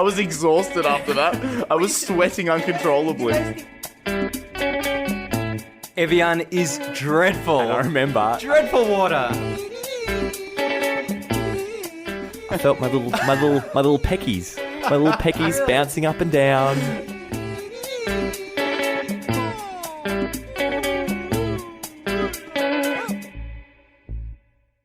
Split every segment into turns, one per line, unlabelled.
was exhausted after that. I was sweating uncontrollably.
Evian is dreadful.
And I remember
Dreadful water.
I felt my little peckies. My little peckies bouncing up and down.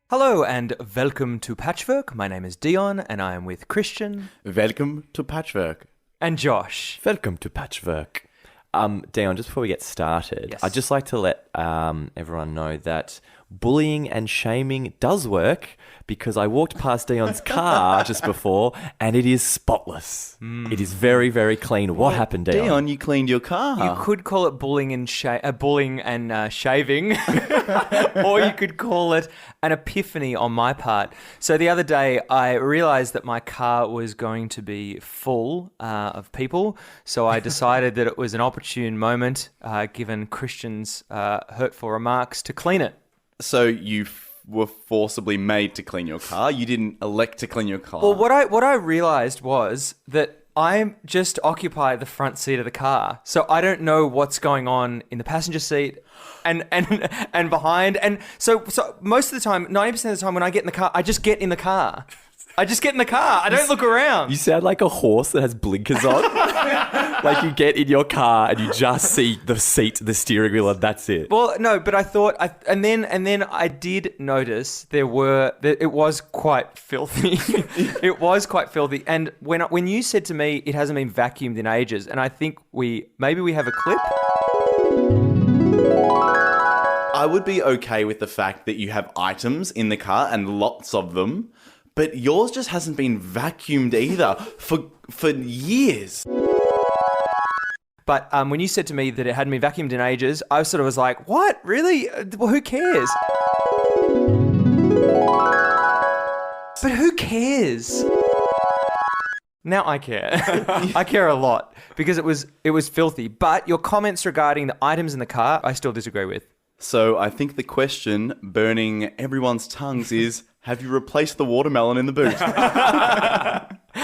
Hello and welcome to Patchwork. My name is Dion and I am with Christian.
Welcome to Patchwork.
And Josh.
Welcome to Patchwork. Dion, just before we get started,
Yes.
I'd just like to let everyone know that bullying and shaming does work because I walked past Dion's car just before and it is spotless. It is very, very clean. What happened, Dion?
Dion, you cleaned your car.
You could call it bullying and shaving, or you could call it an epiphany on my part. So the other day, I realised that my car was going to be full of people. So I decided that it was an opportune moment, given Christian's hurtful remarks, to clean it.
So you were forcibly made to clean your car. You didn't elect to clean your car.
Well, what I realised was that I just occupy the front seat of the car, so I don't know what's going on in the passenger seat and behind. And so most of the time, 90% of the time when I get in the car, I just get in the car. I just get in the car. I don't look around.
You sound like a horse that has blinkers on. Like you get in your car and you just see the seat, the steering wheel, and that's it.
Well, no, but I thought, and then I did notice it was quite filthy. It was quite filthy. And when you said to me it hasn't been vacuumed in ages, and I think maybe we have a clip.
I would be okay with the fact that you have items in the car and lots of them, but yours just hasn't been vacuumed either for years.
But when you said to me that it hadn't been vacuumed in ages, I sort of was like, what? Really? Well, who cares? But who cares? Now I care. I care a lot because it was filthy. But your comments regarding the items in the car, I still disagree with.
So I think the question burning everyone's tongues is, have you replaced the watermelon in the boot?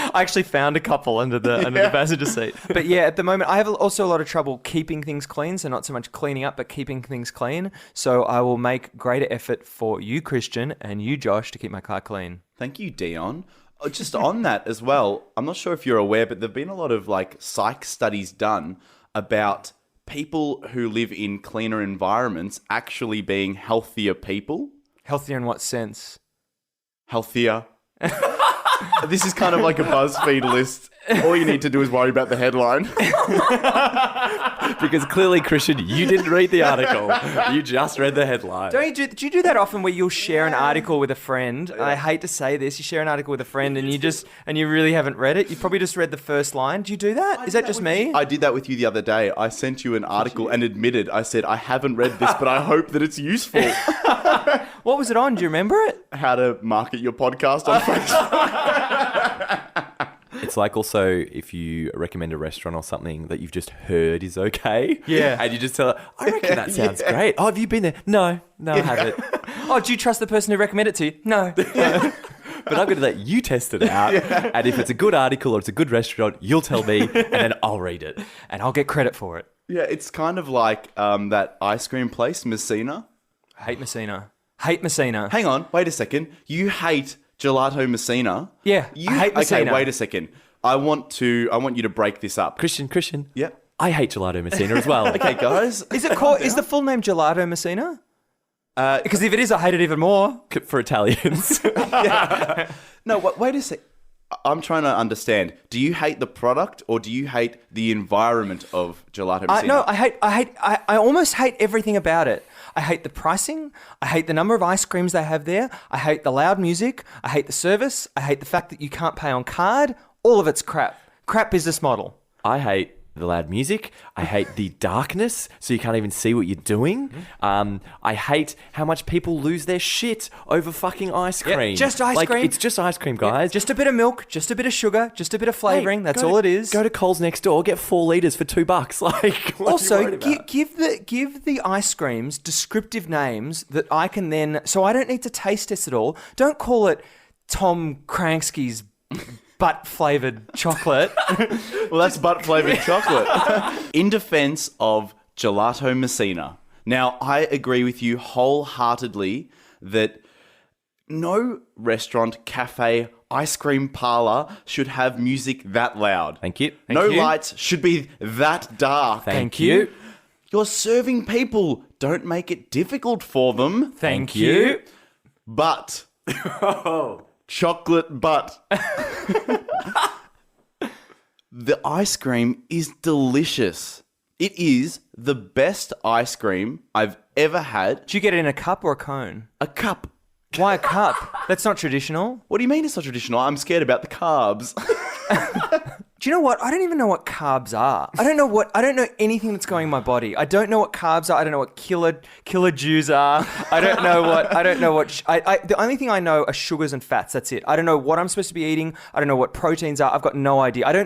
I actually found a couple under the passenger seat. But yeah, at the moment, I have also a lot of trouble keeping things clean. So not so much cleaning up, but keeping things clean. So I will make greater effort for you, Christian, and you, Josh, to keep my car clean.
Thank you, Dion. Just on that as well, I'm not sure if you're aware, but there've been a lot of psych studies done about people who live in cleaner environments actually being healthier people.
Healthier in what sense?
Healthier. This is kind of like a BuzzFeed list. All you need to do is worry about the headline.
Because clearly, Christian, you didn't read the article. You just read the headline.
Do you do that often where you'll share an article with a friend? I hate to say this. You share an article with a friend and you really haven't read it. You probably just read the first line. Do you do that? Is that just me?
I did that with you the other day. I sent you an article and admitted, I said, I haven't read this, but I hope that it's useful.
What was it on? Do you remember it?
How to market your podcast on Facebook.
It's like also if you recommend a restaurant or something that you've just heard is okay.
Yeah.
And you just tell her, I reckon that sounds great. Oh, have you been there? No, I haven't.
Oh, do you trust the person who recommended it to you? No.
But I'm going to let you test it out. Yeah. And if it's a good article or it's a good restaurant, you'll tell me and then I'll read it.
And I'll get credit for it.
Yeah, it's kind of like that ice cream place, Messina.
I hate Messina. Hate Messina.
Hang on, wait a second. You hate Gelato Messina?
Yeah, I hate Messina.
Okay, wait a second. I want you to break this up.
Christian.
Yeah.
I hate Gelato Messina as well.
Okay, guys.
Is the full name Gelato Messina? Because if it is, I hate it even more.
For Italians.
Yeah. No, wait a sec. I'm trying to understand. Do you hate the product or do you hate the environment of Gelato Messina?
No, I almost hate everything about it. I hate the pricing. I hate the number of ice creams they have there. I hate the loud music. I hate the service. I hate the fact that you can't pay on card. All of it's crap. Crap business model.
I hate the loud music. I hate the darkness, so you can't even see what you're doing. I hate how much people lose their shit over fucking ice cream.
Yeah, just ice cream.
It's just ice cream, guys.
Yeah, just a bit of milk, just a bit of sugar, just a bit of flavouring. That's all it is.
Go to Coles next door, get 4 litres for $2.
Also, give the ice creams descriptive names that I can then, so I don't need to taste test it all. Don't call it Tom Kransky's butt-flavored chocolate.
Well, that's butt-flavored chocolate. In defense of Gelato Messina. Now, I agree with you wholeheartedly that no restaurant, cafe, ice cream parlor should have music that loud.
Thank you.
No
you.
lights should be that dark.
Thank you.
You're serving people. Don't make it difficult for them.
Thank you.
But. Chocolate butt. The ice cream is delicious. It is the best ice cream I've ever had.
Do you get it in a cup or a cone?
A cup.
Why a cup? That's not traditional.
What do you mean it's not traditional? I'm scared about the carbs.
Do you know what? I don't even know what carbs are. I don't know anything that's going in my body. I don't know what carbs are. I don't know what kilojoules are. I don't know what the only thing I know are sugars and fats. That's it. I don't know what I'm supposed to be eating. I don't know what proteins are. I've got no idea. I do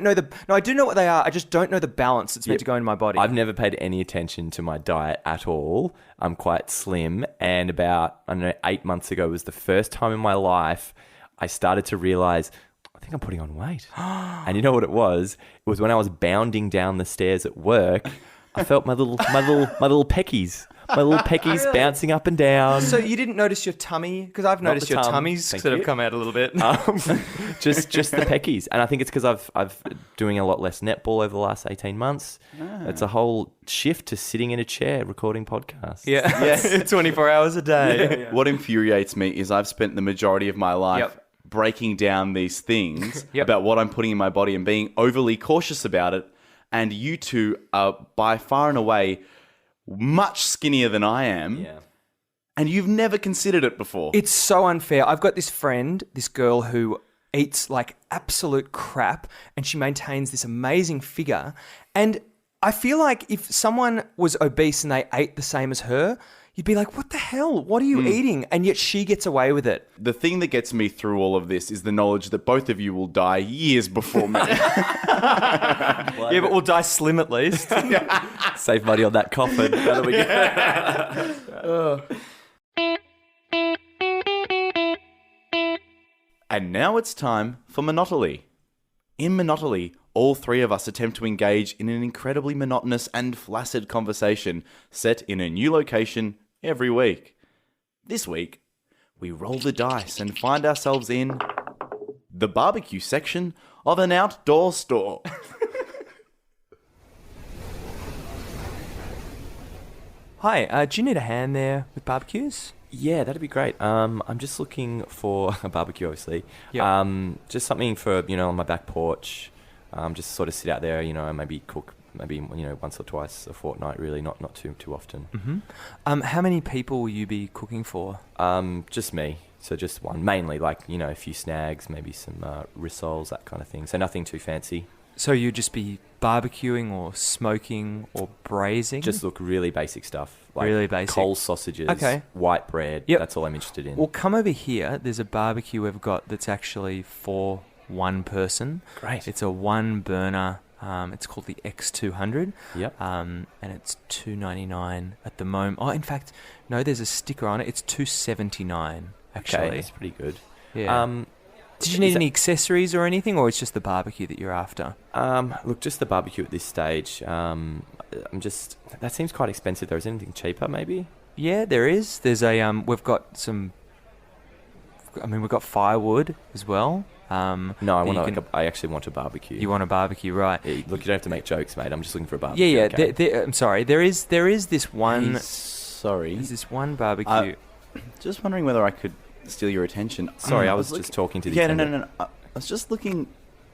know what they are. I just don't know the balance that's meant to go in my body.
I've never paid any attention to my diet at all. I'm quite slim, and about, 8 months ago was the first time in my life I started to realize, I think I'm putting on weight. And you know what it was? It was when I was bounding down the stairs at work. I felt my little peckies. My little peckies bouncing up and down.
So you didn't notice your tummy? Because I've noticed your tummies
Thank
sort of
you.
come out a little bit.
Just the peckies. And I think it's because I've doing a lot less netball over the last 18 months. It's a whole shift to sitting in a chair recording podcasts.
Yeah. 24 hours a day.
What infuriates me is I've spent the majority of my life
Yep.
breaking down these things
Yep.
about what I'm putting in my body and being overly cautious about it. And you two are by far and away much skinnier than I am.
Yeah.
And you've never considered it before.
It's so unfair. I've got this girl who eats like absolute crap, and she maintains this amazing figure. And I feel like if someone was obese and they ate the same as her, you'd be like, what the hell? What are you eating? And yet she gets away with it.
The thing that gets me through all of this is the knowledge that both of you will die years before me.
Yeah, but we'll die slim at least.
Save money on that coffin. That'll be good.
And now it's time for Monotoly. In Monotoly, all three of us attempt to engage in an incredibly monotonous and flaccid conversation set in a new location every week. This week, we roll the dice and find ourselves in the barbecue section of an outdoor store.
Hi, do you need a hand there with barbecues?
Yeah, that'd be great. I'm just looking for a barbecue, obviously.
Yep.
Just something for, on my back porch. Just sort of sit out there, maybe cook, once or twice a fortnight, really, not too often.
Mm-hmm. How many people will you be cooking for?
Just me. So just one. Mainly, a few snags, maybe some rissoles, that kind of thing. So nothing too fancy.
So you'd just be barbecuing or smoking or braising?
Just look really basic stuff.
Really basic.
Coal sausages,
Okay.
white bread.
Yep.
That's all I'm interested in.
Well, come over here. There's a barbecue we've got that's actually for one person.
Great.
It's a one burner. It's called the X200.
Yep.
And it's $2.99 at the moment. Oh, in fact, no, there's a sticker on it. It's $2.79 actually.
Okay, that's pretty good.
Yeah. Did you need any accessories or anything, or it's just the barbecue that you're after?
Look, just the barbecue at this stage. That seems quite expensive though. Is there anything cheaper, maybe?
Yeah, there is. There's a we've got firewood as well.
No, I actually want a barbecue.
You want a barbecue, right?
Yeah, look, you don't have to make jokes, mate. I'm just looking for a barbecue.
Yeah.
Okay?
I'm sorry. There is this one.
Sorry.
There's this one barbecue.
Just wondering whether I could steal your attention.
Sorry, I was just talking to the
Yeah,
attendant.
no. I was just looking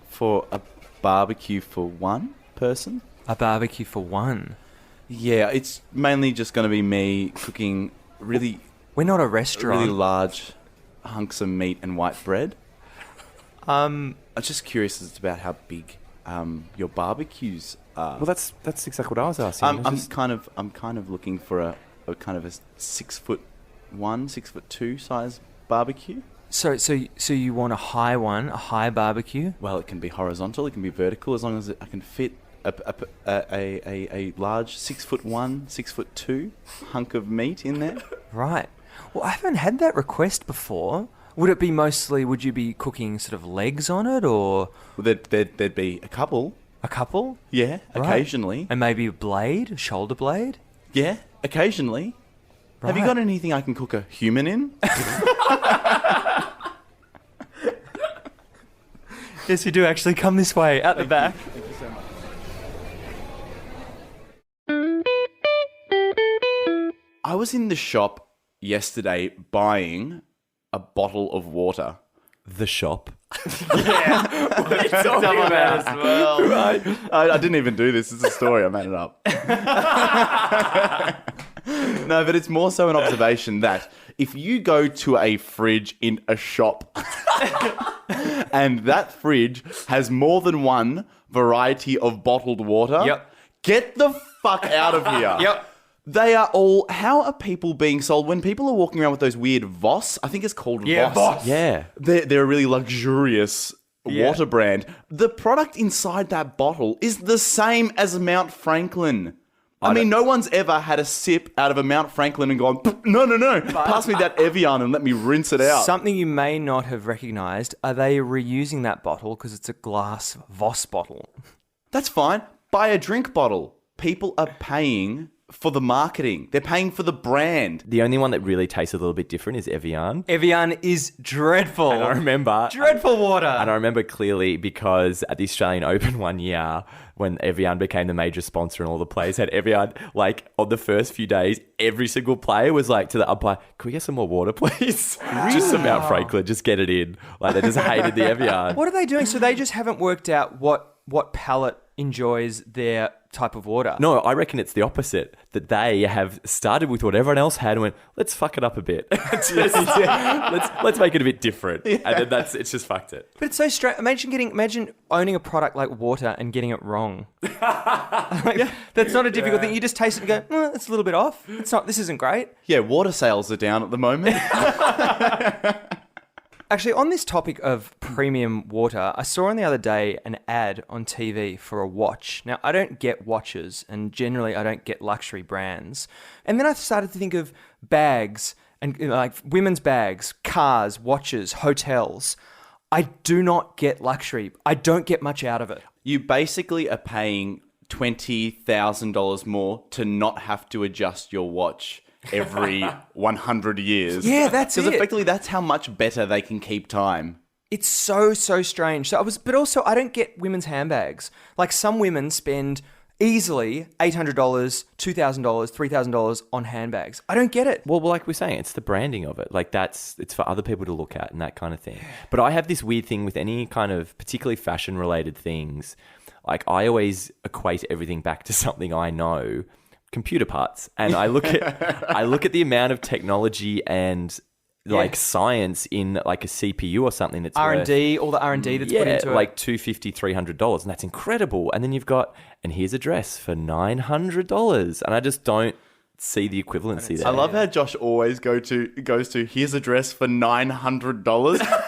for a barbecue for one person.
A barbecue for one.
Yeah, it's mainly just going to be me cooking really
We're not a restaurant.
really large hunks of meat and white bread. I'm just curious as to about how big your barbecues are.
Well, that's exactly what I was asking.
I'm kind of looking for a kind of a 6'1", 6'2" size barbecue.
So you want a high barbecue?
Well, it can be horizontal, it can be vertical, as long as I can fit a large 6'1", 6'2" hunk of meat in there.
Right. Well, I haven't had that request before. Would you be cooking sort of legs on it or
There'd be a couple.
a couple?
Yeah,
Right.
occasionally.
And maybe a blade, a shoulder blade?
Yeah, occasionally. Have you
Right.
got anything I can cook a human in?
Yes, you do actually. Come this way, at the back.
Thank you so much. I was in the shop yesterday buying a bottle of water.
The shop.
What are you talking about as well? Right. I didn't even do this. It's a story. I made it up. No, but it's more so an observation that if you go to a fridge in a shop and that fridge has more than one variety of bottled water,
Yep.
get the fuck out of here.
Yep.
They are all... How are people being sold when people are walking around with those weird Voss? I think it's called
Yeah,
Voss.
Voss.
Yeah.
They're a really luxurious
Yeah.
water brand. The product inside that bottle is the same as Mount Franklin. I mean, no one's ever had a sip out of a Mount Franklin and gone, no, pass me that Evian and let me rinse it out.
Something you may not have recognised, are they reusing that bottle because it's a glass Voss bottle?
That's fine. Buy a drink bottle. People are paying for the marketing. They're paying for the brand.
The only one that really tastes a little bit different is Evian.
Evian is dreadful.
And I remember...
Dreadful water.
And I remember clearly because at the Australian Open one year, when Evian became the major sponsor and all the players had Evian, like on the first few days, every single player was like to the umpire, "Can we get some more water, please?" Just some Mount Franklin, just get it in. Like they just hated the Evian.
What are they doing? So they just haven't worked out what palate enjoys their type of water.
No, I reckon it's the opposite. That they have started with what everyone else had and went, let's fuck it up a bit. let's make it a bit different. Yeah. And then it's just fucked it.
But it's so strange. Imagine owning a product like water and getting it wrong. That's not a difficult thing. You just taste it and go, it's a little bit off. This isn't great.
Yeah, water sales are down at the moment.
Actually, on this topic of premium water, I saw on the other day an ad on TV for a watch. Now, I don't get watches, and generally I don't get luxury brands. And then I started to think of bags, and like women's bags, cars, watches, hotels. I do not get luxury. I don't get much out of it.
You basically are paying $20,000 more to not have to adjust your watch every 100 years.
Yeah, that's it.
Because effectively that's how much better they can keep time.
It's so strange. But also I don't get women's handbags. Like some women spend easily $800, $2,000, $3,000 on handbags. I don't get it.
Well, like we're saying, it's the branding of it. Like it's for other people to look at and that kind of thing. But I have this weird thing with any kind of particularly fashion related things. Like I always equate everything back to something I know. Computer parts, and I look at the amount of technology and like science in like a CPU or something that's
R&D, all the R&D that's put into it.
like $250, $300, and that's incredible. And then you've got, and here's a dress for $900, and I just don't see the equivalency there.
I love how Josh always goes to here's a dress for $900.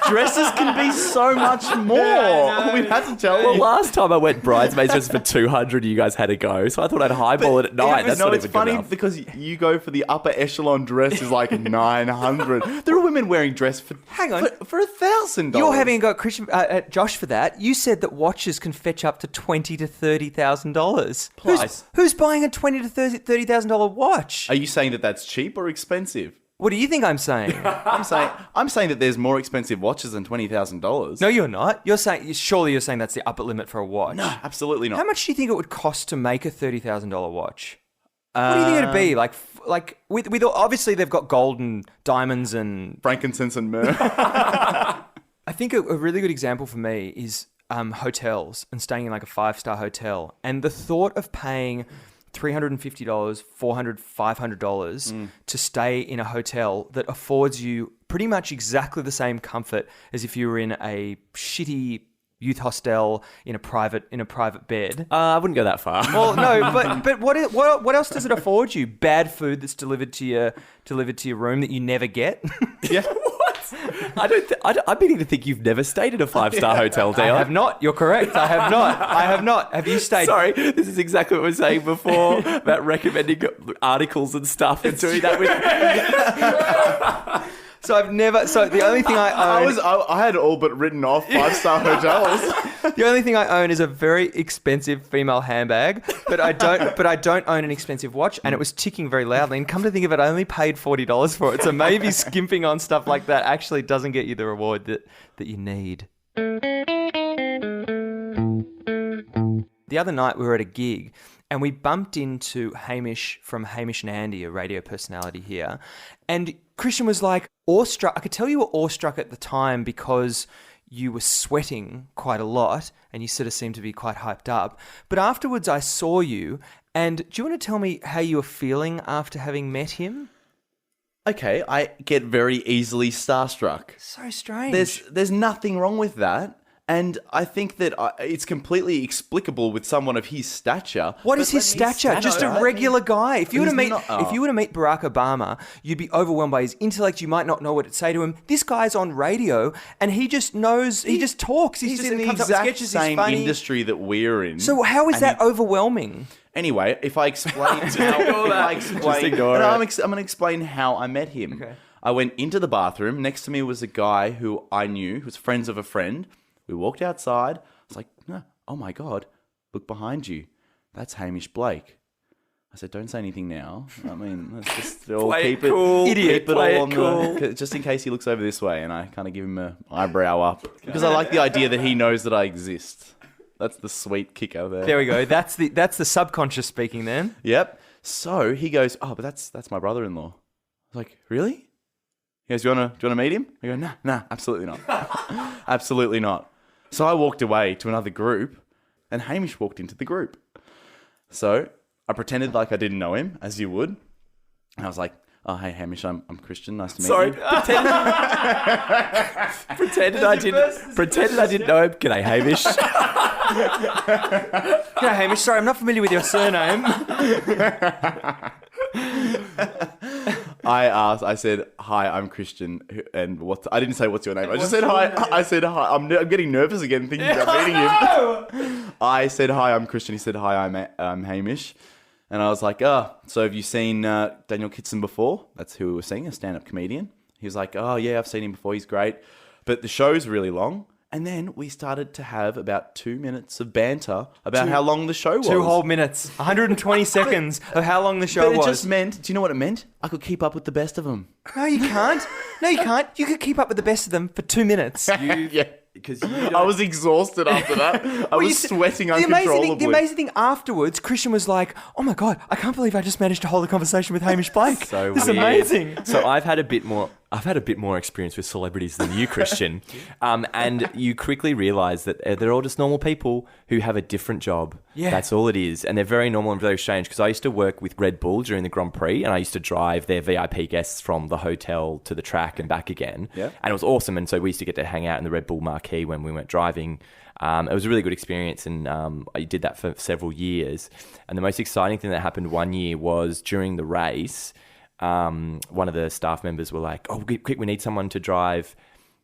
Dresses can be so much more. We've had to tell
Well,
you.
last time I went bridesmaids just for $200, you guys had to go, so I thought I'd highball it at night. That's not
it's
even
funny
good enough.
because you go for the upper echelon dress is like $900. There are women wearing dress for
Hang on.
for $1,000.
You're having got Christian, Josh for that. You said that watches can fetch up to $20,000 to $30,000.
Plus.
Who's buying a $20,000 to $30,000 watch?
Are you saying that that's cheap or expensive?
What do you think I'm saying?
I'm saying that there's more expensive watches than $20,000.
No, you're not. You're saying that's the upper limit for a watch.
No, absolutely not.
How much do you think it would cost to make a $30,000 watch? What do you think it'd be? Like with obviously they've got gold and diamonds and
Frankincense and myrrh.
I think a really good example for me is hotels and staying in like a 5-star hotel, and the thought of paying $350, $400, $500 to stay in a hotel that affords you pretty much exactly the same comfort as if you were in a shitty youth hostel in a private bed.
I wouldn't go that far.
Well, no, but what else does it afford you? Bad food that's delivered to your room that you never get.
Yeah.
I'm beginning to think you've never stayed in a 5-star hotel, Dion.
I have not. You're correct. I have not. Have you stayed?
Sorry, this is exactly what we were saying before about recommending articles and stuff and doing that with...
So I've never. So the only thing I own.
I had all but written off 5-star hotels.
The only thing I own is a very expensive female handbag, but I don't own an expensive watch, and it was ticking very loudly. And come to think of it, I only paid $40 for it. So maybe skimping on stuff like that actually doesn't get you the reward that you need. The other night we were at a gig and we bumped into Hamish from Hamish and Andy, a radio personality here. And Christian was like awestruck. I could tell you were awestruck at the time because you were sweating quite a lot and you sort of seemed to be quite hyped up. But afterwards I saw you, and do you want to tell me how you were feeling after having met him?
Okay, I get very easily starstruck.
So strange.
There's nothing wrong with that. And I think that it's completely explicable with someone of his stature.
What is his stature? Just a regular guy. If you were to meet Barack Obama, you'd be overwhelmed by his intellect. You might not know what to say to him. This guy's on radio, and he just knows. He just talks.
He's in the exact same industry that we're in.
So how is that overwhelming?
Anyway, if I explain I'm going to explain how I met him.
Okay.
I went into the bathroom. Next to me was a guy who I knew, who was friends of a friend. We walked outside. I was like, oh my God, look behind you. That's Hamish Blake. I said, don't say anything now. I mean, let's just all keep it cool. Keep it all on the, just in case he looks over this way, and I kind of give him an eyebrow up. Because I like the idea that he knows that I exist. That's the sweet kicker there.
There we go. That's the subconscious speaking then.
Yep. So he goes, oh, but that's my brother-in-law. I was like, really? He goes, do you want to meet him? I go, nah, absolutely not. Absolutely not. So I walked away to another group, and Hamish walked into the group. So I pretended like I didn't know him, as you would. And I was like, oh, hey, Hamish, I'm Christian. Nice to meet you.
Pretended I didn't know him. G'day, Hamish.
G'day, Hamish. Sorry, I'm not familiar with your surname.
I said, hi, I'm Christian, and I didn't say what's your name. I just said hi. I said hi. I'm getting nervous again thinking about meeting him. I said, hi, I'm Christian. He said, hi, I'm Hamish. And I was like, so have you seen Daniel Kitson before? That's who we were seeing, a stand-up comedian. He was like, oh yeah, I've seen him before. He's great. But the show's really long. And then we started to have about 2 minutes of banter about how long the show was.
2 whole minutes. 120 seconds of how long the show was.
But it just meant, do you know what it meant? I could keep up with the best of them.
No, you can't. You could keep up with the best of them for 2 minutes.
Yeah. Because I was exhausted after that. I was sweating uncontrollably.
The amazing thing afterwards, Christian was like, oh my God, I can't believe I just managed to hold a conversation with Hamish Blake.
So
this is amazing.
So I've had a bit more experience with celebrities than you, Christian. And you quickly realise that they're all just normal people who have a different job. Yeah. That's all it is. And they're very normal and very strange, because I used to work with Red Bull during the Grand Prix, and I used to drive their VIP guests from the hotel to the track and back again.
Yeah.
And it was awesome. And so we used to get to hang out in the Red Bull marquee when we went driving. It was a really good experience, and I did that for several years. And the most exciting thing that happened one year was during the race, one of the staff members were like, oh, quick, we need someone to drive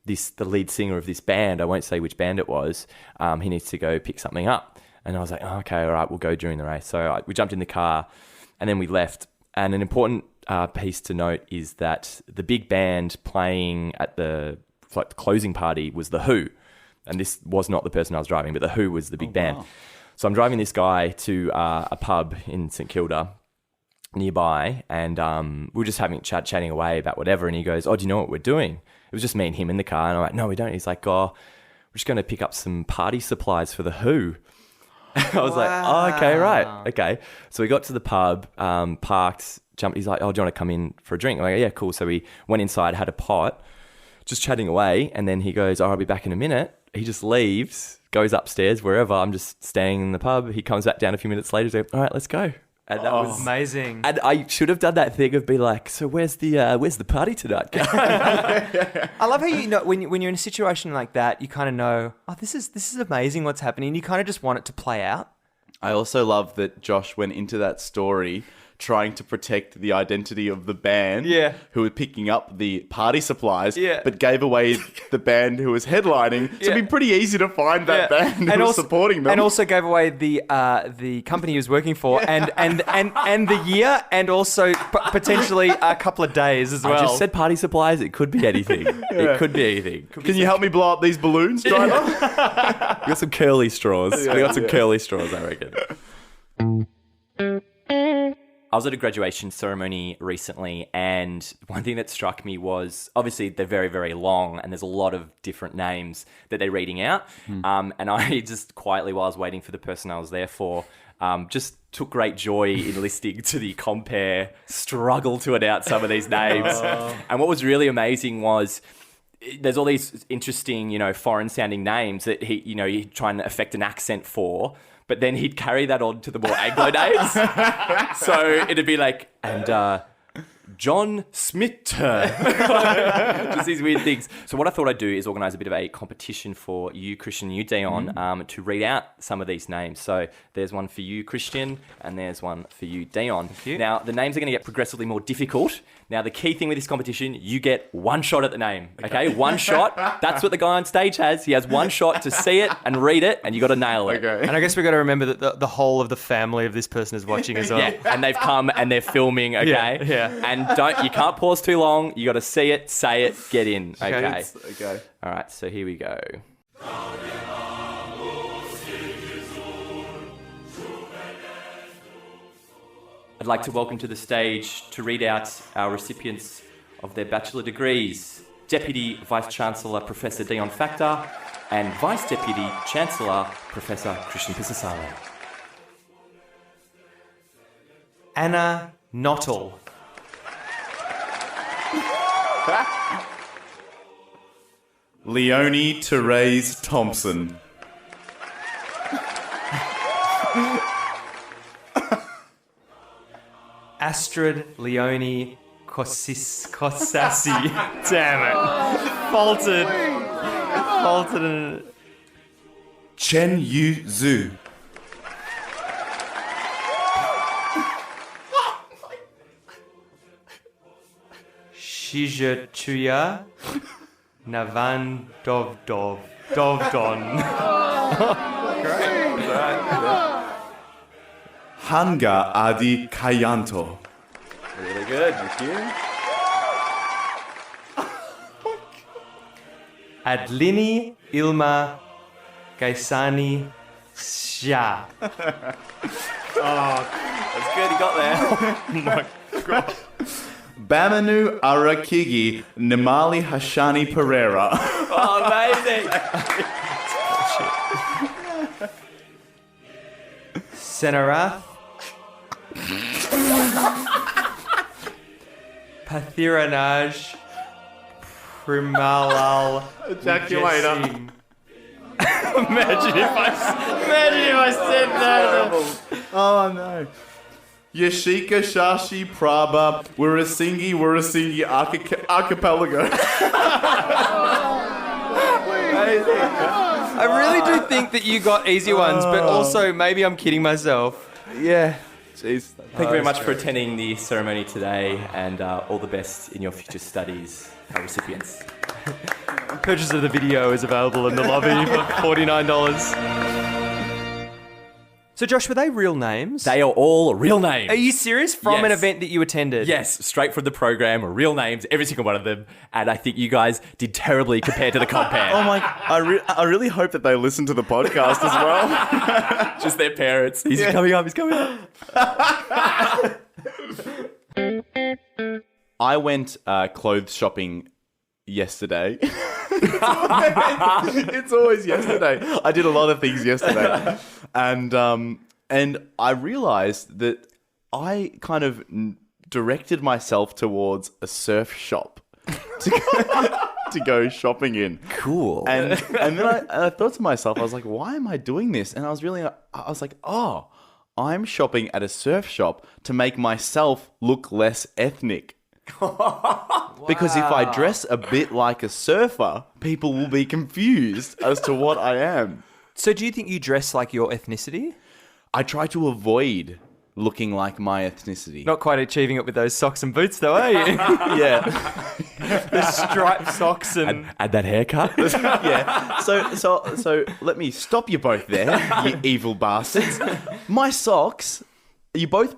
the lead singer of this band. I won't say which band it was. He needs to go pick something up. And I was like, oh, okay, all right, we'll go during the race. So we jumped in the car and then we left. And an important piece to note is that the big band playing at the closing party was The Who. And this was not the person I was driving, but The Who was the big band. Wow. So I'm driving this guy to a pub in St Kilda nearby, and we were just chatting away about whatever, and he goes, oh, do you know what we're doing? It was just me and him in the car, and I'm like, no, we don't. He's like, oh, we're just going to pick up some party supplies for The Who. I was like, oh, okay, right, okay. So we got to the pub, parked, jumped. He's like, oh, do you want to come in for a drink? I'm like, yeah, cool. So we went inside, had a pot, just chatting away, and then he goes, oh, I'll be back in a minute. He just leaves, goes upstairs, wherever. I'm just staying in the pub. He comes back down a few minutes later. He's like, all right, let's go. And that was
amazing.
And I should have done that thing of be like, so where's the party tonight?
I love how when you're in a situation like that, you kind of know, oh, this is amazing what's happening. You kind of just want it to play out.
I also love that Josh went into that story trying to protect the identity of the band
Yeah.
who were picking up the party supplies,
Yeah.
but gave away the band who was headlining. So it'd be pretty easy to find that band who was supporting them.
And also gave away the company he was working for and the year, and also potentially a couple of days as well.
I just said party supplies. It could be anything. It could be anything.
Can you help me blow up these balloons, driver?
We got some curly straws. We got some curly straws, I reckon. I was at a graduation ceremony recently, and one thing that struck me was, obviously they're very, very long, and there's a lot of different names that they're reading out. And I just quietly, while I was waiting for the person I was there for, just took great joy in listening to the compere struggle to announce some of these names. And what was really amazing was, there's all these interesting, foreign sounding names that he'd try and affect an accent for, but then he'd carry that on to the more Anglo names. So it'd be like, and John Smith. Just these weird things. So what I thought I'd do is organise a bit of a competition for you, Christian, and you, Dion, to read out some of these names. So there's one for you, Christian, and there's one for you, Dion. Now, the names are going to get progressively more difficult. Now, the key thing with this competition, you get one shot at the name, okay? One shot. That's what the guy on stage has. He has one shot to see it and read it, and you got to nail it.
Okay.
And I guess we've got to remember that the whole of the family of this person is watching as well.
Yeah, and they've come and they're filming, okay?
Yeah.
And you can't pause too long. You got to see it, say it, get in, okay?
Okay.
All right, so here we go. I'd like to welcome to the stage to read out our recipients of their bachelor degrees, Deputy Vice-Chancellor Professor Dion Factor and Vice-Deputy Chancellor Professor Christian Pisasalo.
Anna Nottle.
Leonie Therese Thompson.
Astrid Leonie Kossassi. Damn it. Faulted.
Chen Yu Zhu.
Shijachuya Navan Dovdon.
Hanga Adi Kayanto.
Really good, thank you.
Adlini Ilma Gaisani Shah.
That's good, you got there.
Bamanu Arakigi Nimali Hashani Pereira.
Oh, amazing.
Senarath Pathiranaj Primalal
Ejaculator.
Ujjasim. Imagine if I said that.
Oh no. Yashika Shashi Prabha Wirasingi Archipelago.
I really do think that you got easy ones, but also maybe I'm kidding myself.
Yeah. Jeez.
Thank you very much for attending the ceremony today, and all the best in your future studies, our recipients.
Purchase of the video is available in the lobby for $49. So, Josh, were they real names?
They are all real names.
Are you serious? From an
Yes.
event that you attended?
Yes, straight from the program, real names, every single one of them. And I think you guys did terribly compared to the compare.
Oh my! I really hope that they listen to the podcast as well.
Just their parents. He's coming up, he's coming up.
I went clothes shopping yesterday. It's always yesterday. I did a lot of things yesterday, and I realized that I kind of directed myself towards a surf shop to go shopping in.
Cool.
And then I thought to myself, I was like, why am I doing this? And I was like, oh, I'm shopping at a surf shop to make myself look less ethnic. Because if I dress a bit like a surfer, people will be confused as to what I am.
So do you think you dress like your ethnicity?
I try to avoid looking like my ethnicity.
Not quite achieving it with those socks and boots, though, are you?
Yeah.
The striped socks and...
Add that haircut.
Yeah. So let me stop you both there, you evil bastards. My socks, you both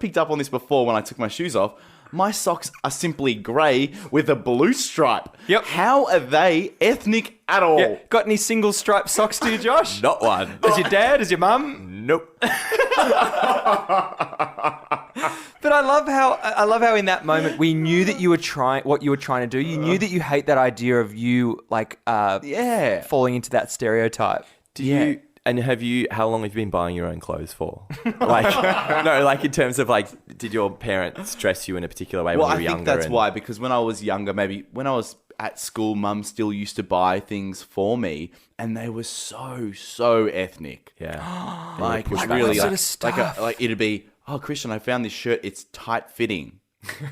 picked up on this before when I took my shoes off. My socks are simply grey with a blue stripe.
Yep.
How are they ethnic at all?
Yeah. Got any single striped socks, do you, Josh?
Not one.
Does your dad? Does your mum?
Nope.
But I love how in that moment we knew that you were trying what you were trying to do. You knew that you hate that idea of you falling into that stereotype.
How long have you been buying your own clothes for? Like in terms of like, did your parents stress you in a particular way when you were younger?
I think that's why, because when I was younger, maybe when I was at school, Mum still used to buy things for me, and they were so ethnic.
Yeah.
Like
Like
really,
what sort of stuff?
like it'd be, oh, Christian, I found this shirt. It's tight fitting.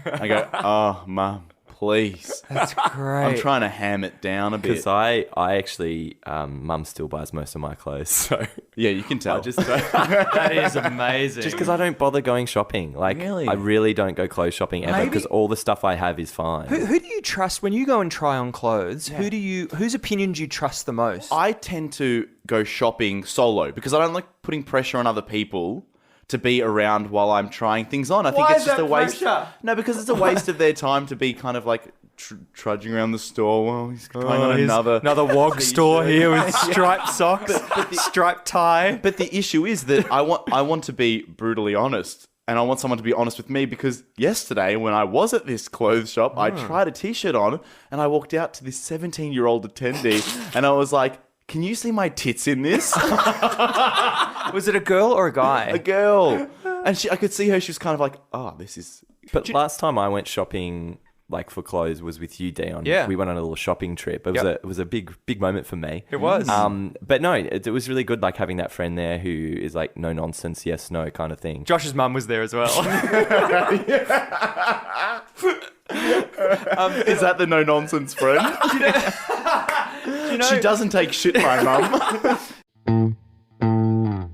I go, oh, Mum, please.
That's great.
I'm trying to ham it down a bit.
Because I actually, Mum still buys most of my clothes, so
Yeah, you can tell.
I just don't.
That is amazing.
Just because I don't bother going shopping. Like,
Really?
I really don't go clothes shopping ever
Maybe-
because all the stuff I have is fine.
Who do you trust when you go and try on clothes? Whose opinion do you trust the most?
I tend to go shopping solo because I don't like putting pressure on other people to be around while I'm trying things on. I think
Why
it's
is
just
that
a waste.
pressure?
No, because it's a waste of their time to be kind of like trudging around the store while he's trying on
another wog store here with striped socks, striped tie.
But the issue is that I want to be brutally honest. And I want someone to be honest with me because yesterday when I was at this clothes shop, I tried a t-shirt on and I walked out to this 17-year-old attendee and I was like, can you see my tits in this?
Was it a girl or a guy?
A girl. And I could see her, she was kind of like, oh, this is...
But last time I went shopping, like for clothes, was with you, Dion.
Yeah.
We went on a little shopping trip. It was a big moment for me.
It was.
But no, it was really good, like having that friend there who is like no nonsense, yes, no kind of thing.
Josh's mum was there as well.
Is that the no-nonsense friend? She doesn't take shit, my mum.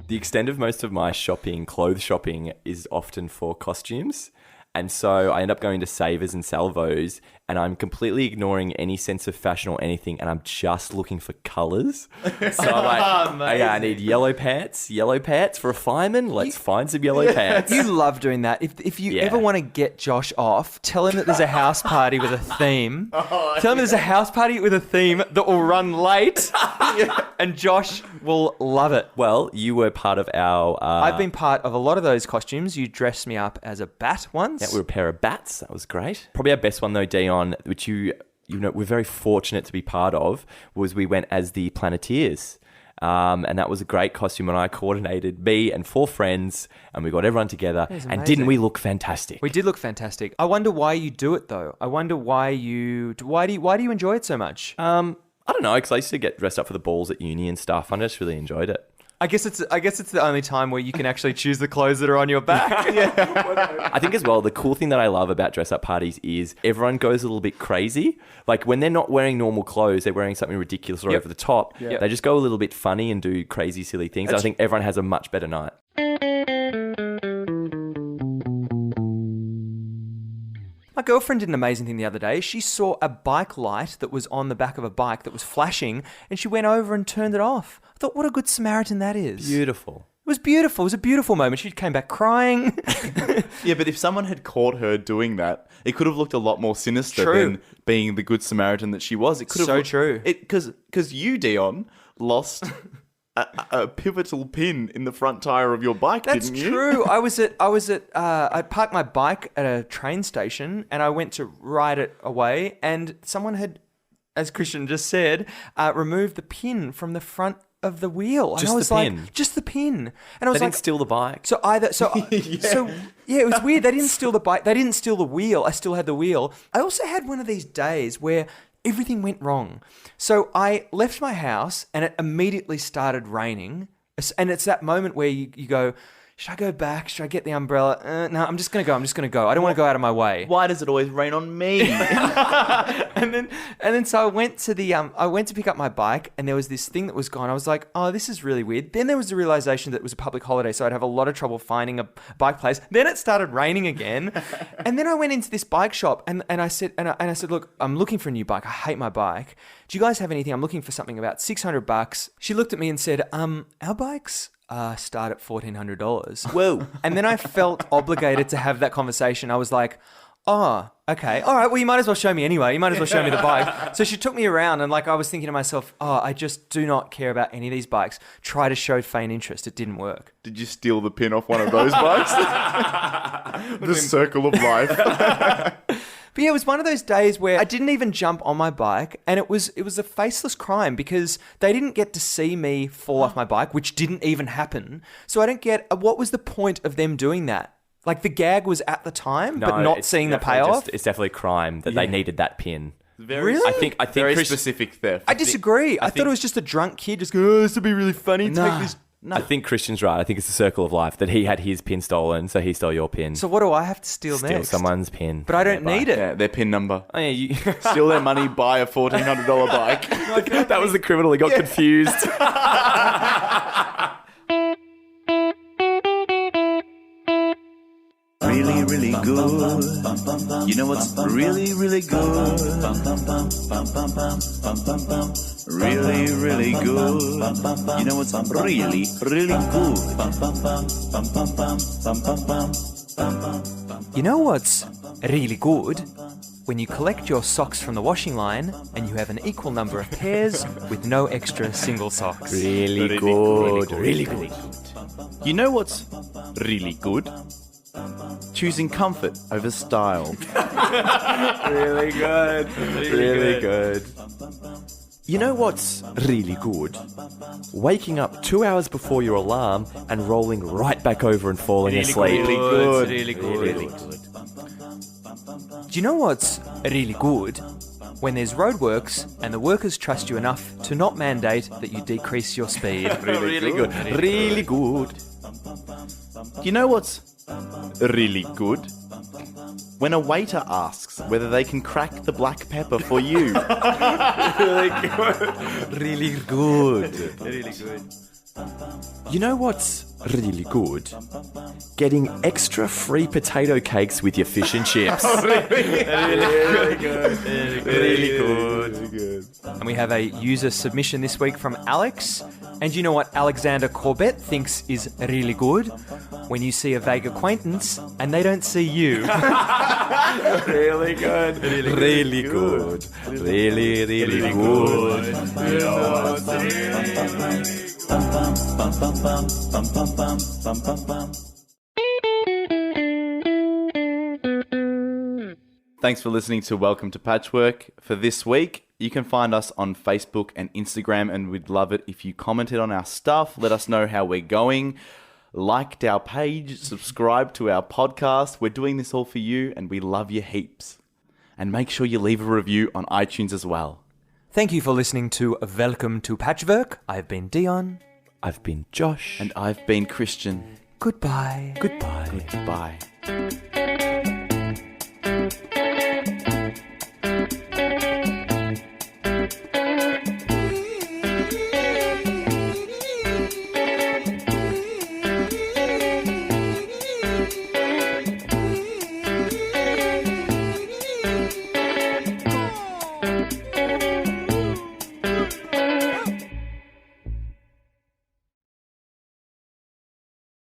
The extent of most of my clothes shopping, is often for costumes. And so I end up going to Savers and Salvos and I'm completely ignoring any sense of fashion or anything and I'm just looking for colours. So I'm like, I need yellow pants for a fireman. Let's find some yellow pants.
You love doing that. If you ever want to get Josh off, tell him that there's a house party with a theme. Tell him there's a house party with a theme that will run late and Josh will love it.
Well, you were part of our...
I've been part of a lot of those costumes. You dressed me up as a bat once.
Yeah, we were a pair of bats. That was great. Probably our best one though, Dion, which you know we're very fortunate to be part of, was we went as the Planeteers. And that was a great costume and I coordinated me and 4 friends and we got everyone together and didn't we look fantastic?
We did look fantastic. I wonder why you do it though. I wonder why do you enjoy it so much?
I don't know, because I used to get dressed up for the balls at uni and stuff. I just really enjoyed it.
I guess it's the only time where you can actually choose the clothes that are on your back.
I think as well, the cool thing that I love about dress-up parties is everyone goes a little bit crazy. Like when they're not wearing normal clothes, they're wearing something ridiculous or over the top.
Yep.
They just go a little bit funny and do crazy, silly things. And I think everyone has a much better night.
My girlfriend did an amazing thing the other day. She saw a bike light that was on the back of a bike that was flashing and she went over and turned it off. I thought, what a good Samaritan that is.
Beautiful.
It was beautiful. It was a beautiful moment. She came back crying.
Yeah, but if someone had caught her doing that, it could have looked a lot more sinister
True.
than being the good Samaritan that she was. It could have
So true.
Because you, Dion, lost a pivotal pin in the front tire of your bike,
That's
didn't you?
true. I parked my bike at a train station and I went to ride it away and someone had, as Christian just said, removed the pin from the front of the wheel.
Just
and I was
the
like,
pin?
just the pin. And I was
They
like,
didn't steal the bike.
So it was weird. They didn't steal the bike. They didn't steal the wheel. I still had the wheel. I also had one of these days where everything went wrong. So I left my house and it immediately started raining. And it's that moment where you go, should I go back? Should I get the umbrella? No, I'm just going to go. I don't want to go out of my way.
Why does it always rain on me?
and then so I went to pick up my bike, and there was this thing that was gone. I was like, oh, this is really weird. Then there was the realization that it was a public holiday, so I'd have a lot of trouble finding a bike place. Then it started raining again. And then I went into this bike shop, and I said, look, I'm looking for a new bike. I hate my bike. Do you guys have anything? I'm looking for something about $600. She looked at me and said, our bikes start at $1,400.
Whoa.
And then I felt obligated to have that conversation. I was like, oh, okay. All right. Well, you might as well show me anyway. You might as well show me the bike. So she took me around, and I was thinking to myself, oh, I just do not care about any of these bikes. Try to show feign interest. It didn't work.
Did you steal the pin off one of those bikes? The circle of life.
But yeah, it was one of those days where I didn't even jump on my bike, and it was a faceless crime because they didn't get to see me fall off my bike, which didn't even happen. So I don't get what was the point of them doing that? Like the gag was at the time, but not seeing the payoff.
It's definitely crime that they needed that pin.
Really?
I think
very
Chris-
specific theft.
I disagree. I thought it was just a drunk kid just going, oh, this would be really funny. Take this.
I think Christian's right. I think it's the circle of life that he had his pin stolen, so he stole your pin.
So what do I have to steal
Steal
next?
someone's pin.
But I don't need it.
Yeah, their pin number.
Oh, yeah, you...
Steal their money, buy a $1,400 bike.
that was the criminal. He got confused.
Really, really good. You know what's really, really good? Really, really good. You know what's really, really good?
You know what's really good? When you collect your socks from the washing line and you have an equal number of pairs with no extra single socks.
Really good. Really good.
You know what's really good? Choosing comfort over style.
Really good. Really good. You know what's really good? Waking up 2 hours before your alarm and rolling right back over and falling asleep.
Really good.
Really good.
Really good.
Do you know what's really good? When there's roadworks and the workers trust you enough to not mandate that you decrease your speed.
Really good. Really good. You know what's really good? When a waiter asks whether they can crack the black pepper for you.
Really good. Really good.
Really good.
You know what's really good? Getting extra free potato cakes with your fish and chips.
Really good.
Really good.
And we have a user submission this week from Alex. And you know what Alexander Corbett thinks is really good? When you see a vague acquaintance and they don't see you.
Really good.
Really good. Really, really good.
You know what's Thanks for listening to Welcome to Patchwork. For this week, you can find us on Facebook and Instagram, and we'd love it if you commented on our stuff, let us know how we're going, liked our page, subscribe to our podcast. We're doing this all for you, and we love you heaps. And make sure you leave a review on iTunes as well.
Thank you for listening to Welcome to Patchwork. I've been Dion.
I've been Josh.
And I've been Christian.
Goodbye.
Goodbye.
Goodbye.